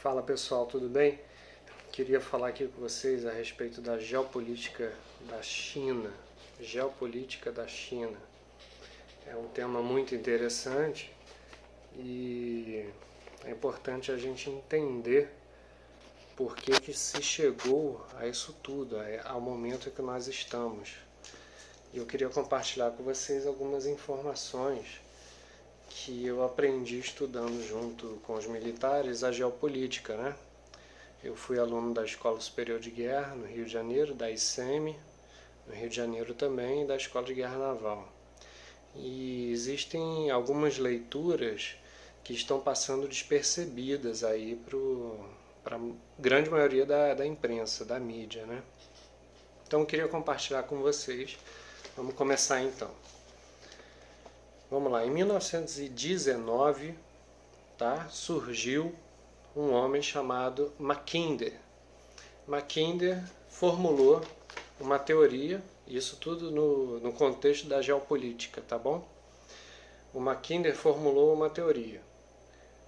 Fala pessoal, tudo bem? Queria falar aqui com vocês a respeito da geopolítica da China. Geopolítica da China. É um tema muito interessante e é importante a gente entender por que se chegou a isso tudo, ao momento em que nós estamos. E eu queria compartilhar com vocês algumas informações que eu aprendi estudando junto com os militares a geopolítica, né? Eu fui aluno da Escola Superior de Guerra no Rio de Janeiro, da ICEM, no Rio de Janeiro também, e da Escola de Guerra Naval. E existem algumas leituras que estão passando despercebidas aí para a grande maioria da imprensa, da mídia, né? Então eu queria compartilhar com vocês. Vamos começar então. Vamos lá, em 1919, surgiu um homem chamado Mackinder. Mackinder formulou uma teoria, isso tudo no contexto da geopolítica, tá bom? O Mackinder formulou uma teoria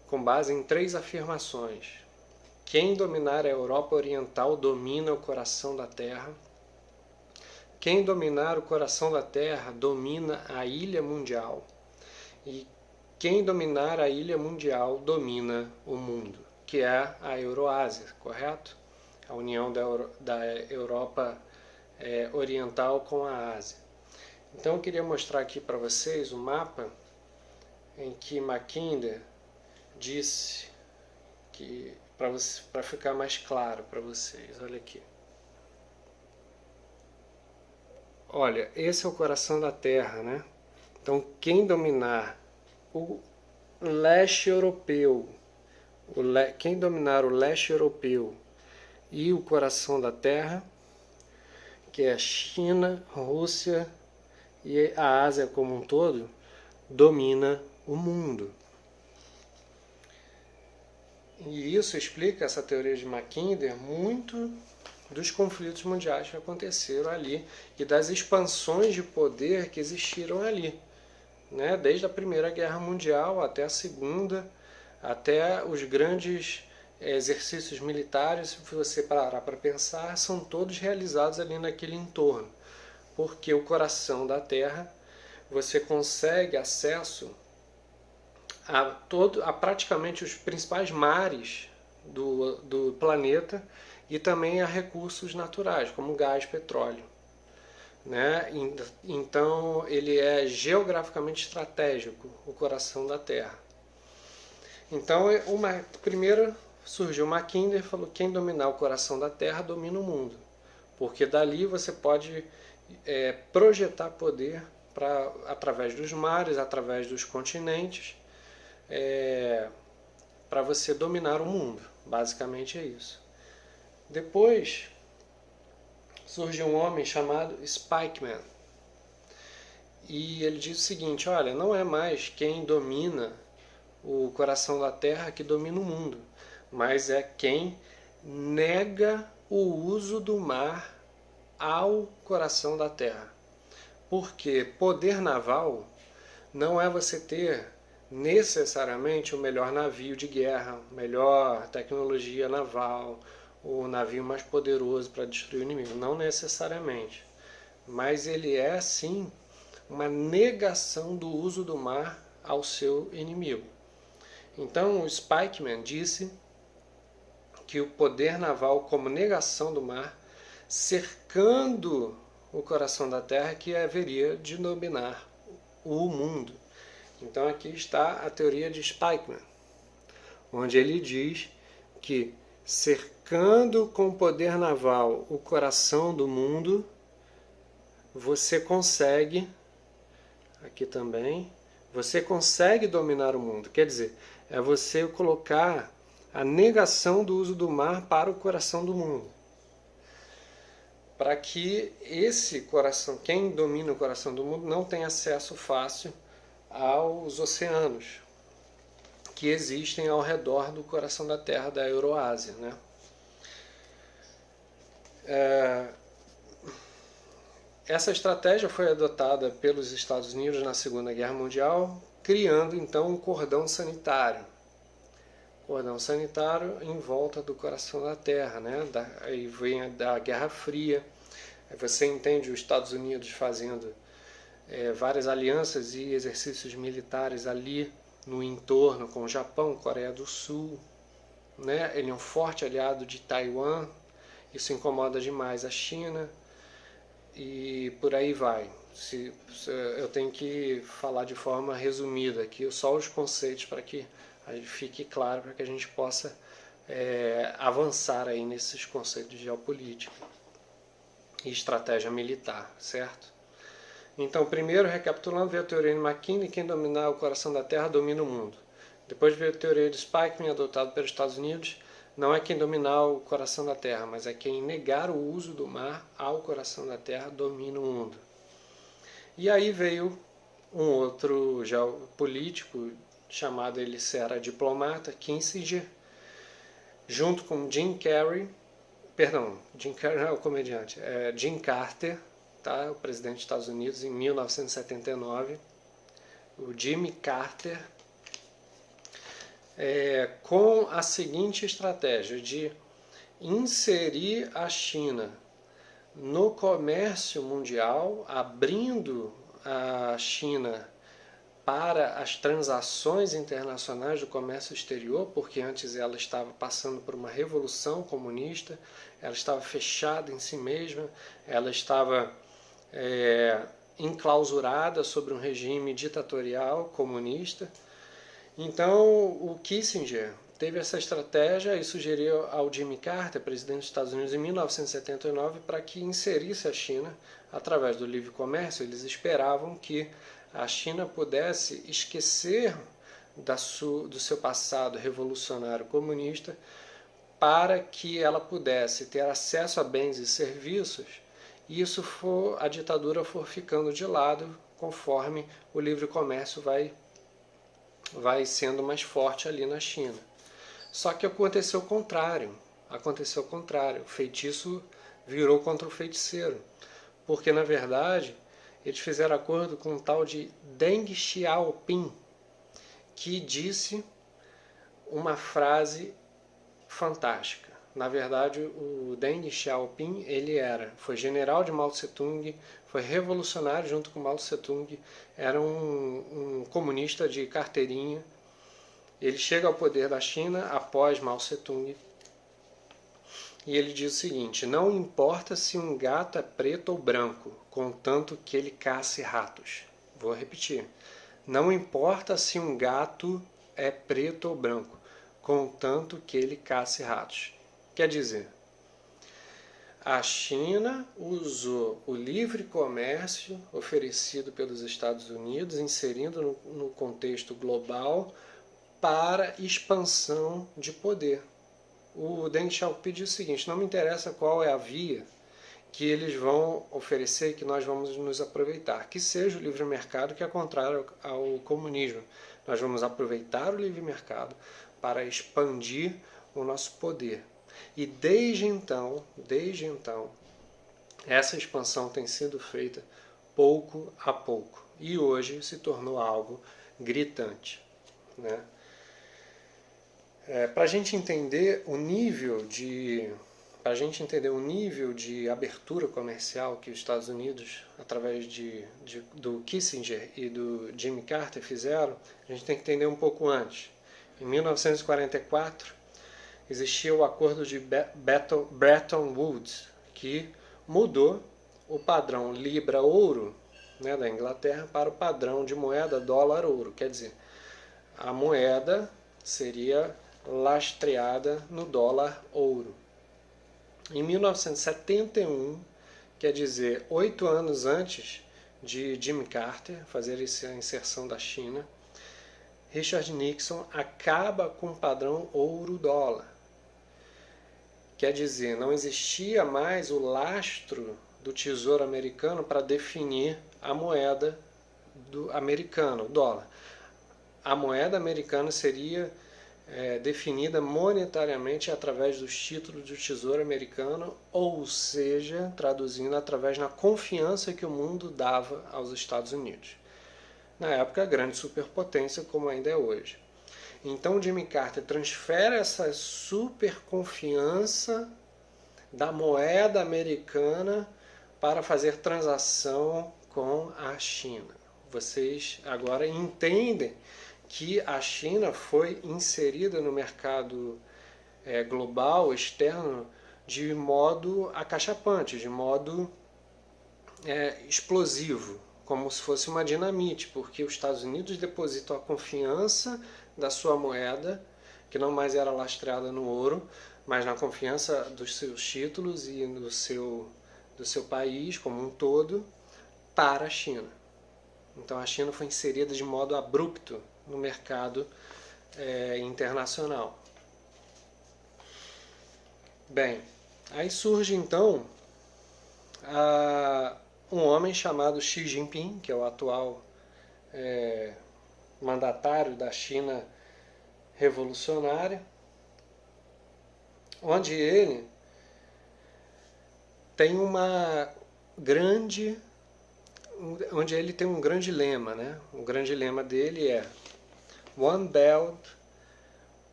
com base em 3 afirmações. Quem dominar a Europa Oriental domina o coração da Terra. Quem dominar o coração da Terra domina a ilha mundial. E quem dominar a ilha mundial domina o mundo, que é a Euroásia, correto? A união da Europa Oriental com a Ásia. Então eu queria mostrar aqui para vocês um mapa em que Mackinder disse, que para ficar mais claro para vocês, olha aqui. Olha, esse é o coração da Terra, né? Então, quem dominar o leste europeu, quem dominar o leste europeu e o coração da Terra, que é a China, Rússia e a Ásia como um todo, domina o mundo. E isso explica, essa teoria de Mackinder, muito dos conflitos mundiais que aconteceram ali e das expansões de poder que existiram ali, né? Desde a Primeira Guerra Mundial até a Segunda, até os grandes exercícios militares, se você parar para pensar, são todos realizados ali naquele entorno, porque o coração da Terra, você consegue acesso a praticamente os principais mares do planeta e também a recursos naturais, como gás, petróleo, né? Então ele é geograficamente estratégico, o coração da Terra. Então primeiro surgiu Mackinder e falou: quem dominar o coração da Terra domina o mundo, porque dali você pode projetar poder através dos mares, através dos continentes, para você dominar o mundo. Basicamente é isso. Depois surgiu um homem chamado Spikeman e ele diz o seguinte: olha, não é mais quem domina o coração da Terra que domina o mundo, mas é quem nega o uso do mar ao coração da Terra. Porque poder naval não é você ter necessariamente o melhor navio de guerra, melhor tecnologia naval, o navio mais poderoso para destruir o inimigo. Não necessariamente. Mas ele é, sim, uma negação do uso do mar ao seu inimigo. Então, o Spikeman disse que o poder naval como negação do mar, cercando o coração da Terra, que haveria de dominar o mundo. Então aqui está a teoria de Spikeman, onde ele diz que cercando com o poder naval o coração do mundo, você consegue, aqui também, você consegue dominar o mundo. Quer dizer, é você colocar a negação do uso do mar para o coração do mundo. Para que esse coração, quem domina o coração do mundo, não tenha acesso fácil aos oceanos que existem ao redor do coração da Terra, da Euroásia, né? Essa estratégia foi adotada pelos Estados Unidos na Segunda Guerra Mundial, criando então um cordão sanitário. cordão sanitário em volta do coração da Terra, né? Aí vem da Guerra Fria. Aí você entende os Estados Unidos fazendo várias alianças e exercícios militares ali no entorno com o Japão, Coreia do Sul, né? Ele é um forte aliado de Taiwan, isso incomoda demais a China e por aí vai. Eu tenho que falar de forma resumida aqui só os conceitos para que fique claro, para que a gente possa avançar aí nesses conceitos de geopolítica e estratégia militar, certo? Então, primeiro, recapitulando, veio a teoria de McKinley: quem dominar o coração da Terra domina o mundo. Depois veio a teoria de Spikeman, adotada pelos Estados Unidos: não é quem dominar o coração da Terra, mas é quem negar o uso do mar ao coração da Terra domina o mundo. E aí veio um outro geopolítico, chamado, ele era diplomata, Kissinger, junto com Jim Carrey não é o comediante, Jim Carter, tá? O presidente dos Estados Unidos, em 1979, o Jimmy Carter, com a seguinte estratégia de inserir a China no comércio mundial, abrindo a China para as transações internacionais do comércio exterior, porque antes ela estava passando por uma revolução comunista, ela estava fechada em si mesma, ela estava enclausurada sobre um regime ditatorial comunista. Então o Kissinger teve essa estratégia e sugeriu ao Jimmy Carter, presidente dos Estados Unidos, em 1979, para que inserisse a China através do livre comércio. Eles esperavam que a China pudesse esquecer do seu passado revolucionário comunista para que ela pudesse ter acesso a bens e serviços, e a ditadura for ficando de lado conforme o livre comércio vai sendo mais forte ali na China. Só que aconteceu o contrário, o feitiço virou contra o feiticeiro, porque na verdade eles fizeram acordo com um tal de Deng Xiaoping, que disse uma frase fantástica. Na verdade, o Deng Xiaoping, foi general de Mao Tse-tung, foi revolucionário junto com Mao Tse-tung, era um comunista de carteirinha. Ele chega ao poder da China após Mao Tse-tung e ele diz o seguinte: não importa se um gato é preto ou branco, contanto que ele casse ratos. Vou repetir: não importa se um gato é preto ou branco, contanto que ele casse ratos. Quer dizer, a China usou o livre comércio oferecido pelos Estados Unidos, inserindo no contexto global, para expansão de poder. O Deng Xiaoping diz o seguinte: não me interessa qual é a via que eles vão oferecer e que nós vamos nos aproveitar, que seja o livre mercado, que é contrário ao comunismo. Nós vamos aproveitar o livre mercado para expandir o nosso poder. E desde então, essa expansão tem sido feita pouco a pouco e hoje se tornou algo gritante, né? Para a gente entender o nível de abertura comercial que os Estados Unidos, através do Kissinger e do Jimmy Carter, fizeram, a gente tem que entender um pouco antes. Em 1944, existia o acordo de Bretton Woods, que mudou o padrão libra-ouro, né, da Inglaterra para o padrão de moeda dólar-ouro. Quer dizer, a moeda seria lastreada no dólar-ouro. Em 1971, quer dizer, 8 anos antes de Jimmy Carter fazer essa inserção da China, Richard Nixon acaba com o padrão ouro-dólar. Quer dizer, não existia mais o lastro do Tesouro Americano para definir a moeda americana, o dólar. A moeda americana seria definida monetariamente através dos títulos do Tesouro Americano, ou seja, traduzindo, através da confiança que o mundo dava aos Estados Unidos. Na época, grande superpotência, como ainda é hoje. Então Jimmy Carter transfere essa super confiança da moeda americana para fazer transação com a China. Vocês agora entendem que a China foi inserida no mercado global, externo, de modo acachapante, de modo explosivo, como se fosse uma dinamite, porque os Estados Unidos depositam a confiança da sua moeda, que não mais era lastreada no ouro, mas na confiança dos seus títulos e do seu país como um todo, para a China. Então a China foi inserida de modo abrupto no mercado internacional. Bem, aí surge então um homem chamado Xi Jinping, que é o atual mandatário da China revolucionária, onde ele tem um grande lema, né? O grande lema dele é One Belt,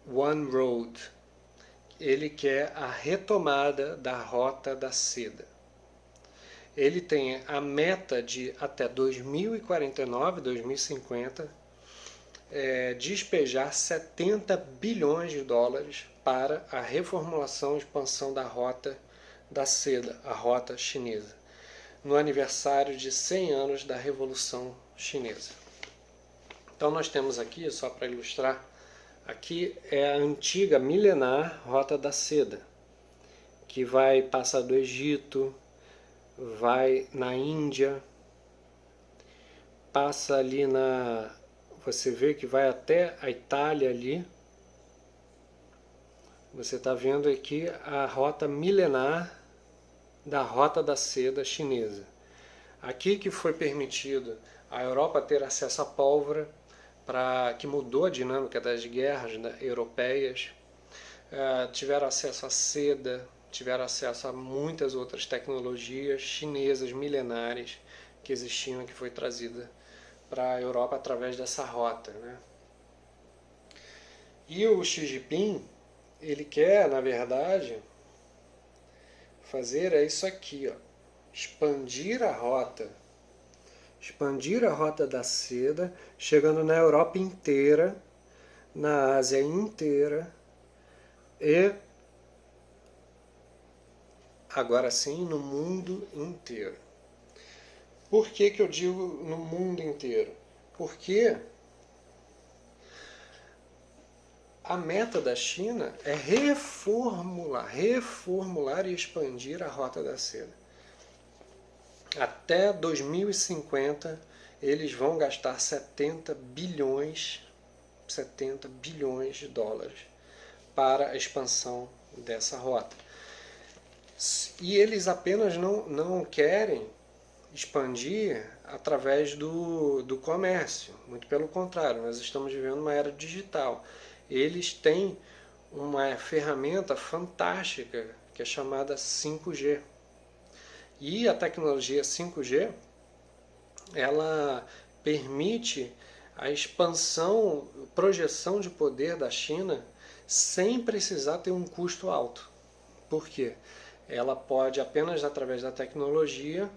One Road. Ele quer a retomada da Rota da Seda. Ele tem a meta de até 2049, 2050, despejar 70 bilhões de dólares para a reformulação e expansão da Rota da Seda, a Rota Chinesa, no aniversário de 100 anos da Revolução Chinesa. Então nós temos aqui, só para ilustrar, aqui é a antiga milenar Rota da Seda, que vai passar do Egito, vai na Índia, passa ali você vê que vai até a Itália ali. Você está vendo aqui a rota milenar da Rota da Seda chinesa. Aqui que foi permitido a Europa ter acesso à pólvora, que mudou a dinâmica das guerras europeias, tiveram acesso à seda, tiveram acesso a muitas outras tecnologias chinesas milenares que existiam e que foi trazida para a Europa através dessa rota, né? E o Xi Jinping, ele quer, na verdade, fazer isso aqui, ó, expandir a rota da seda, chegando na Europa inteira, na Ásia inteira e agora sim no mundo inteiro. Por que eu digo no mundo inteiro? Porque a meta da China é reformular e expandir a Rota da Seda. Até 2050 eles vão gastar 70 bilhões de dólares para a expansão dessa rota. E eles apenas não querem expandir através do comércio, muito pelo contrário, nós estamos vivendo uma era digital. Eles têm uma ferramenta fantástica que é chamada 5G. E a tecnologia 5G, ela permite a expansão, projeção de poder da China sem precisar ter um custo alto. Por quê? Ela pode apenas através da tecnologia,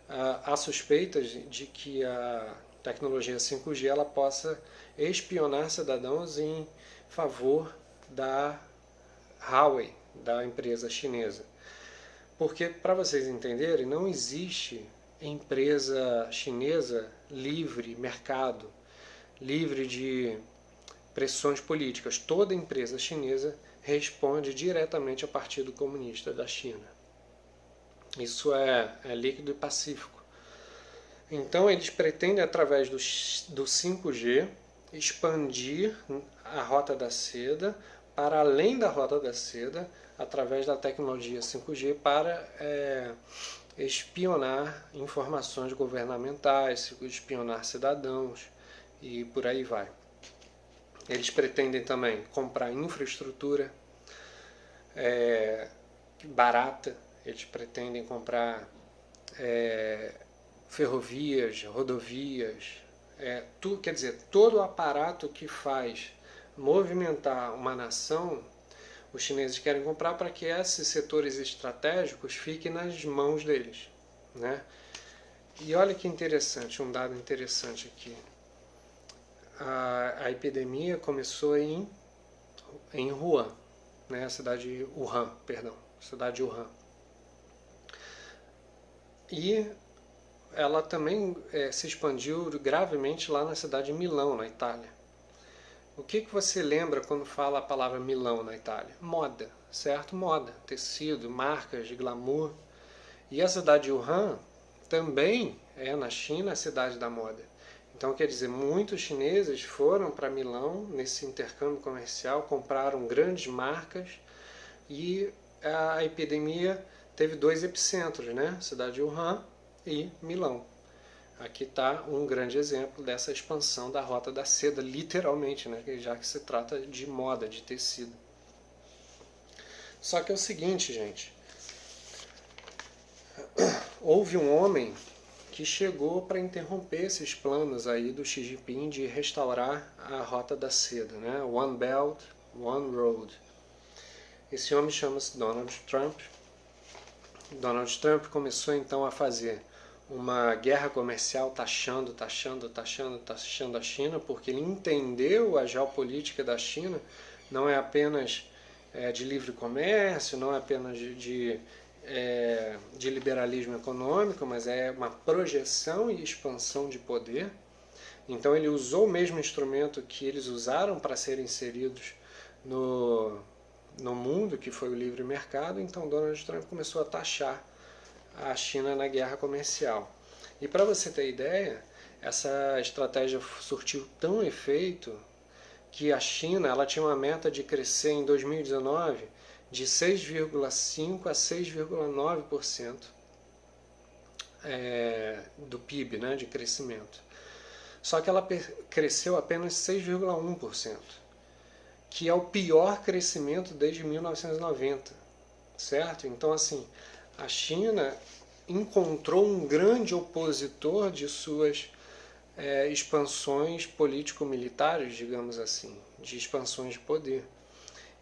há suspeitas de que a tecnologia 5G ela possa espionar cidadãos em favor da Huawei, da empresa chinesa. Porque, para vocês entenderem, não existe empresa chinesa livre, mercado, livre de pressões políticas. Toda empresa chinesa responde diretamente ao Partido Comunista da China. Isso é líquido e pacífico. Então eles pretendem, através do 5G, expandir a Rota da Seda para além da Rota da Seda, através da tecnologia 5G, para espionar informações governamentais, espionar cidadãos e por aí vai. Eles pretendem também comprar infraestrutura barata, eles pretendem comprar ferrovias, rodovias, quer dizer, todo o aparato que faz movimentar uma nação, os chineses querem comprar para que esses setores estratégicos fiquem nas mãos deles, né? E olha que interessante, um dado interessante aqui. A epidemia começou em Wuhan, né? A cidade de Wuhan, perdão, cidade de Wuhan. E ela também se expandiu gravemente lá na cidade de Milão, na Itália. O que você lembra quando fala a palavra Milão na Itália? Moda, certo? Moda, tecido, marcas de glamour. E a cidade de Wuhan também é, na China, a cidade da moda. Então, quer dizer, muitos chineses foram para Milão nesse intercâmbio comercial, compraram grandes marcas e a epidemia teve 2 epicentros, né? A cidade de Wuhan e Milão. Aqui está um grande exemplo dessa expansão da Rota da Seda, literalmente, né? Já que se trata de moda, de tecido. Só que é o seguinte, gente. Houve um homem que chegou para interromper esses planos aí do Xi Jinping de restaurar a Rota da Seda, né? One Belt, One Road. Esse homem chama-se Donald Trump. Donald Trump começou então a fazer uma guerra comercial taxando a China, porque ele entendeu a geopolítica da China, não é apenas de livre comércio, não é apenas de liberalismo econômico, mas é uma projeção e expansão de poder. Então ele usou o mesmo instrumento que eles usaram para serem inseridos no mundo, que foi o livre mercado. Então Donald Trump começou a taxar a China na guerra comercial. E para você ter ideia, essa estratégia surtiu tão efeito que a China ela tinha uma meta de crescer em 2019 de 6,5% a 6,9% do PIB, né, de crescimento. Só que ela cresceu apenas 6,1%, que é o pior crescimento desde 1990, certo? Então, assim, a China encontrou um grande opositor de suas expansões político-militares, digamos assim, de expansões de poder.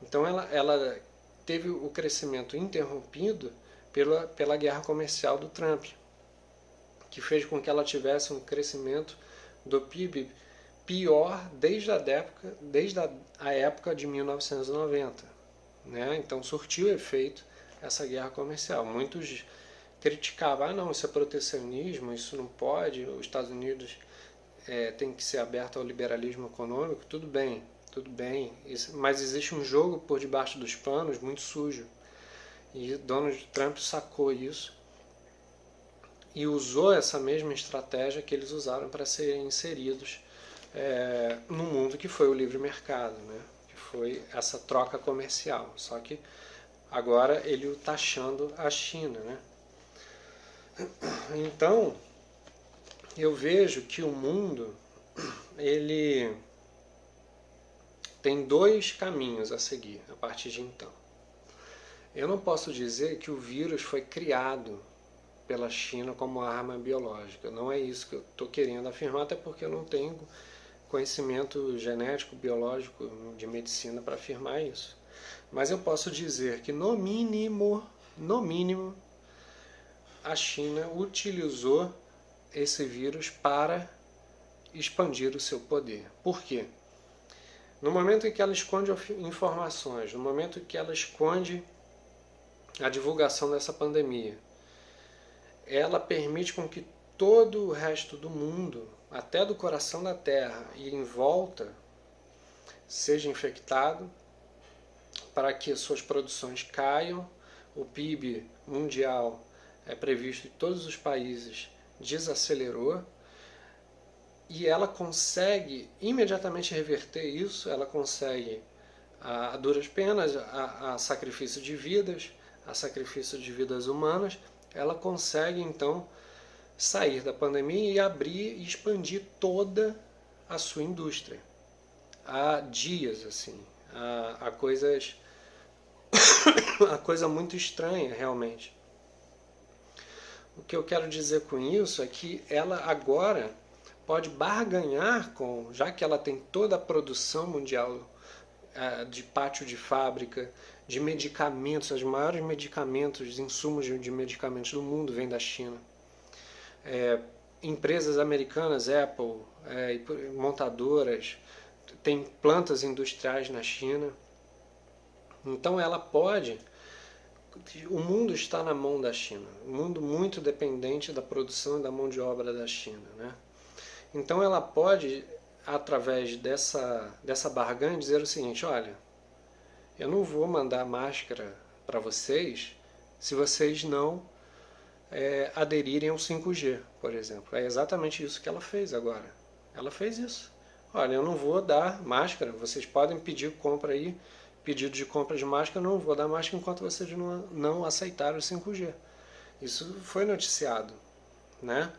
Então ela teve o crescimento interrompido pela guerra comercial do Trump, que fez com que ela tivesse um crescimento do PIB pior desde a época de 1990. Né? Então surtiu efeito essa guerra comercial. Muitos criticavam, não, isso é protecionismo, isso não pode, os Estados Unidos tem que ser aberto ao liberalismo econômico, tudo bem, mas existe um jogo por debaixo dos panos muito sujo. E Donald Trump sacou isso e usou essa mesma estratégia que eles usaram para serem inseridos no mundo que foi o livre mercado, né? Que foi essa troca comercial. Só que agora ele taxando a China, né? Então, eu vejo que o mundo ele tem 2 caminhos a seguir a partir de então. Eu não posso dizer que o vírus foi criado pela China como arma biológica. Não é isso que eu estou querendo afirmar, até porque eu não tenho conhecimento genético, biológico, de medicina para afirmar isso. Mas eu posso dizer que, no mínimo, a China utilizou esse vírus para expandir o seu poder. Por quê? No momento em que ela esconde informações, no momento em que ela esconde a divulgação dessa pandemia, ela permite com que todo o resto do mundo, até do coração da Terra e em volta, seja infectado, para que suas produções caiam, o PIB mundial é previsto em todos os países desacelerou, e ela consegue imediatamente reverter isso, ela consegue, a duras penas, a sacrifício de vidas, a sacrifício de vidas humanas, ela consegue então sair da pandemia e abrir e expandir toda a sua indústria. Há dias, assim, há coisas, a coisa muito estranha realmente. O que eu quero dizer com isso é que ela agora pode barganhar com, já que ela tem toda a produção mundial de pátio de fábrica, de medicamentos, os maiores medicamentos, insumos de medicamentos do mundo vêm da China. Empresas americanas, Apple, montadoras, tem plantas industriais na China. Então ela pode... O mundo está na mão da China, um mundo muito dependente da produção e da mão de obra da China, né? Então ela pode, através dessa barganha, dizer o seguinte: olha, eu não vou mandar máscara para vocês se vocês não aderirem ao 5G, por exemplo. É exatamente isso que ela fez agora. Ela fez isso. Olha, eu não vou dar máscara, vocês podem pedir compra aí, pedido de compra de máscara, eu não vou dar máscara enquanto vocês não aceitarem o 5G. Isso foi noticiado, né?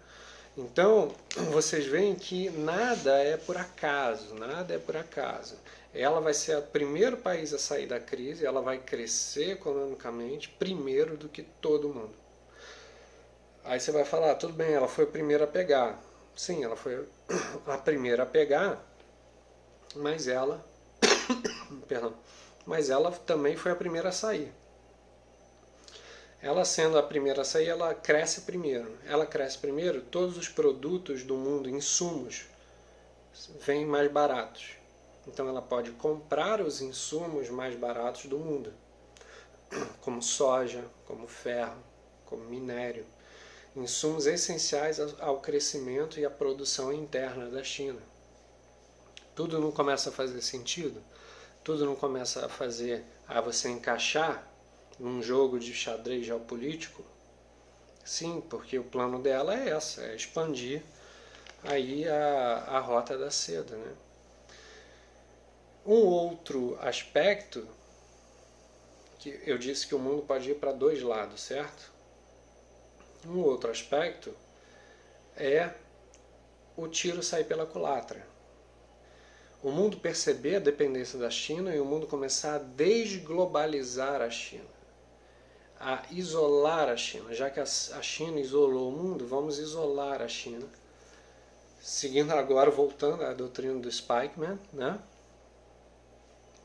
Então, vocês veem que nada é por acaso, nada é por acaso. Ela vai ser o primeiro país a sair da crise, ela vai crescer economicamente primeiro do que todo mundo. Aí você vai falar, tudo bem, ela foi a primeira a pegar. Sim, ela foi a primeira a pegar, mas ela, perdão, mas ela também foi a primeira a sair. Ela sendo a primeira a sair, ela cresce primeiro. Ela cresce primeiro, todos os produtos do mundo, insumos, vêm mais baratos. Então ela pode comprar os insumos mais baratos do mundo, como soja, como ferro, como minério. Insumos essenciais ao crescimento e à produção interna da China. Tudo não começa a fazer sentido? Tudo não começa a você encaixar num jogo de xadrez geopolítico? Sim, porque o plano dela é expandir aí a rota da seda, né? Um outro aspecto, que eu disse que o mundo pode ir para dois lados, certo? Um outro aspecto é o tiro sair pela culatra. O mundo perceber a dependência da China e o mundo começar a desglobalizar a China, a isolar a China. Já que a China isolou o mundo, vamos isolar a China. Seguindo agora, voltando à doutrina do Spikeman, né?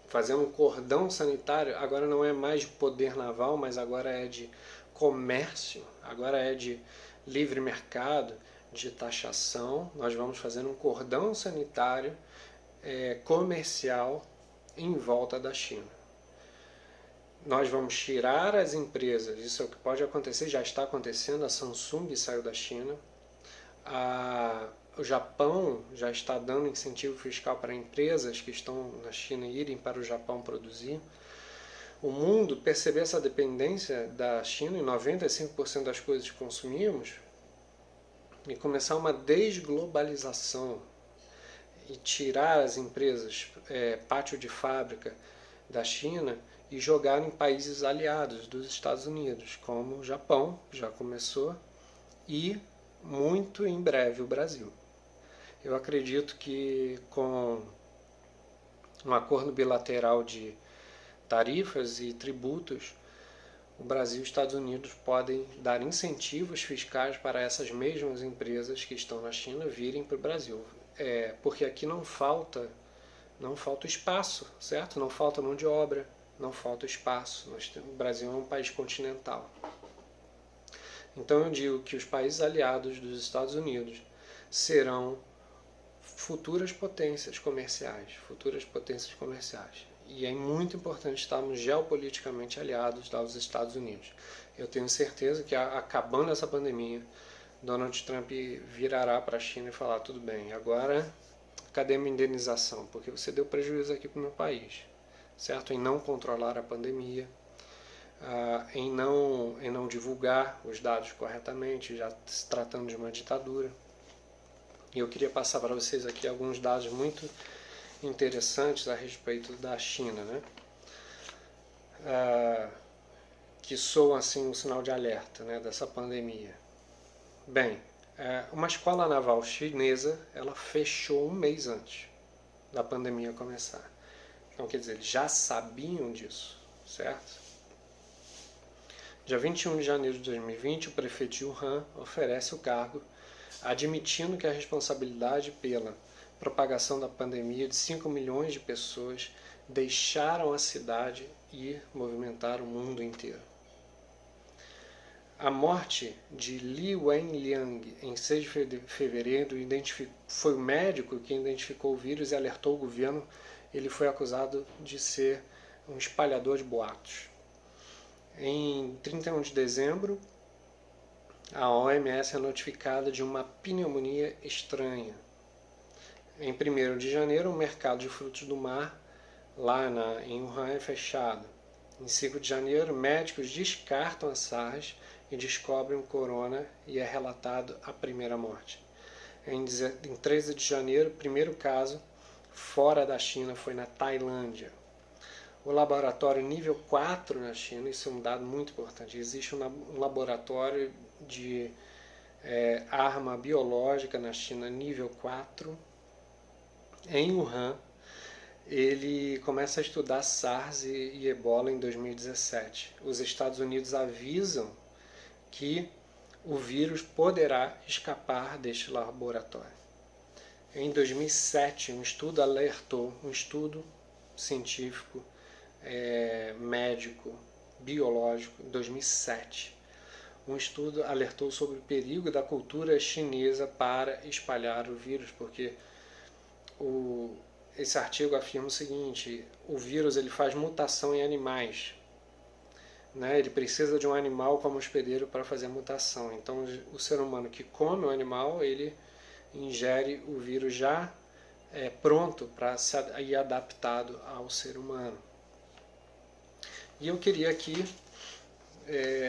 Fazendo um cordão sanitário, agora não é mais de poder naval, mas agora é de comércio, agora é de livre mercado, de taxação. Nós vamos fazer um cordão sanitário comercial em volta da China. Nós vamos tirar as empresas, isso é o que pode acontecer, já está acontecendo, a Samsung saiu da China, o Japão já está dando incentivo fiscal para empresas que estão na China irem para o Japão produzir. O mundo perceber essa dependência da China em 95% das coisas que consumimos e começar uma desglobalização e tirar as empresas pátio de fábrica da China e jogar em países aliados dos Estados Unidos, como o Japão, que já começou, e muito em breve o Brasil. Eu acredito que com um acordo bilateral de tarifas e tributos, o Brasil e os Estados Unidos podem dar incentivos fiscais para essas mesmas empresas que estão na China virem para o Brasil. Porque aqui não falta espaço, certo? Não falta mão de obra, não falta espaço. O Brasil é um país continental. Então eu digo que os países aliados dos Estados Unidos serão futuras potências comerciais. E é muito importante estarmos geopoliticamente aliados aos Estados Unidos. Eu tenho certeza que, acabando essa pandemia, Donald Trump virará para a China e falar: tudo bem, agora cadê a minha indenização? Porque você deu prejuízo aqui para o meu país, certo? Em não controlar a pandemia, em não divulgar os dados corretamente, já se tratando de uma ditadura. E eu queria passar para vocês aqui alguns dados muito interessantes a respeito da China, né? Que soam assim um sinal de alerta, né, dessa pandemia. Bem, uma escola naval chinesa, ela fechou um mês antes da pandemia começar. Então, quer dizer, eles já sabiam disso, certo? Dia 21 de janeiro de 2020, o prefeito de Wuhan oferece o cargo, admitindo que a responsabilidade pela propagação da pandemia de 5 milhões de pessoas deixaram a cidade e movimentaram o mundo inteiro. A morte de Li Wenliang em 6 de fevereiro foi o médico que identificou o vírus e alertou o governo. Ele foi acusado de ser um espalhador de boatos. Em 31 de dezembro, a OMS é notificada de uma pneumonia estranha. Em 1º de janeiro, o mercado de frutos do mar lá em Wuhan é fechado. Em 5 de janeiro, médicos descartam a SARS e descobrem o corona e é relatado a primeira morte. Em 13 de janeiro, o primeiro caso fora da China foi na Tailândia. O laboratório nível 4 na China, isso é um dado muito importante, existe um laboratório de arma biológica na China nível 4, em Wuhan. Ele começa a estudar SARS e Ebola em 2017. Os Estados Unidos avisam que o vírus poderá escapar deste laboratório. Em 2007, um estudo científico, médico, biológico, em 2007, um estudo alertou sobre o perigo da cultura chinesa para espalhar o vírus, porque esse artigo afirma o seguinte: o vírus ele faz mutação em animais, né? Ele precisa de um animal como hospedeiro para fazer a mutação. Então, o ser humano que come o animal, ele ingere o vírus já pronto para ir adaptado ao ser humano. E eu queria aqui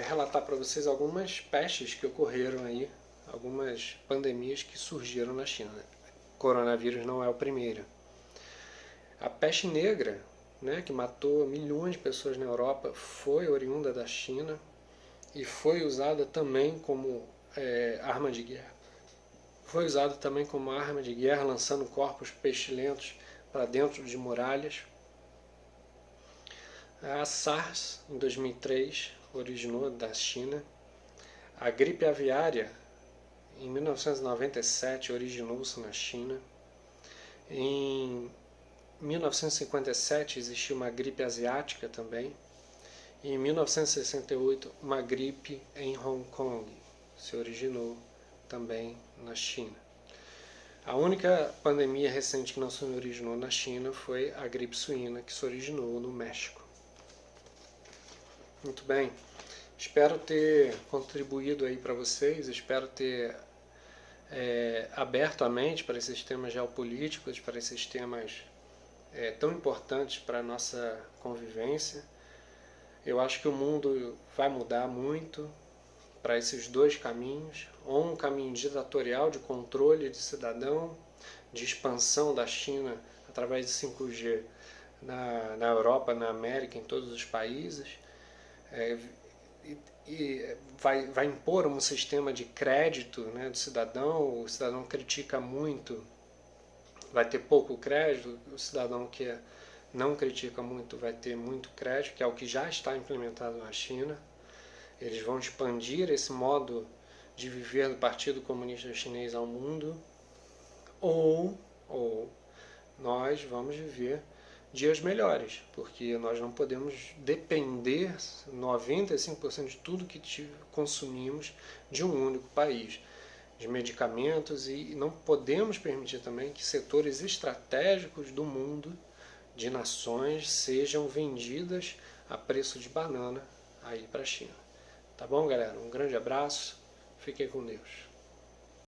relatar para vocês algumas pestes que ocorreram aí, algumas pandemias que surgiram na China. O coronavírus não é o primeiro. A peste negra, né, que matou milhões de pessoas na Europa, foi oriunda da China e foi usada também como arma de guerra. Foi usada também como arma de guerra, lançando corpos pestilentos para dentro de muralhas. A SARS, em 2003, originou da China. A gripe aviária, em 1997, originou-se na China. Em 1957 existiu uma gripe asiática também. E em 1968, uma gripe em Hong Kong se originou também na China. A única pandemia recente que não se originou na China foi a gripe suína, que se originou no México. Muito bem, espero ter contribuído aí para vocês, espero ter aberto a mente para esses temas geopolíticos, para esses temas tão importantes para a nossa convivência. Eu acho que o mundo vai mudar muito para esses dois caminhos, ou um caminho ditatorial de controle de cidadão, de expansão da China através de 5G na Europa, na América, em todos os países, e vai impor um sistema de crédito, né, do cidadão. O cidadão critica muito, vai ter pouco crédito. O cidadão que não critica muito vai ter muito crédito, que é o que já está implementado na China. Eles vão expandir esse modo de viver do Partido Comunista Chinês ao mundo, ou nós vamos viver dias melhores, porque nós não podemos depender 95% de tudo que consumimos de um único país, de medicamentos, e não podemos permitir também que setores estratégicos do mundo, de nações, sejam vendidas a preço de banana aí para a China. Tá bom, galera? Um grande abraço, fiquem com Deus.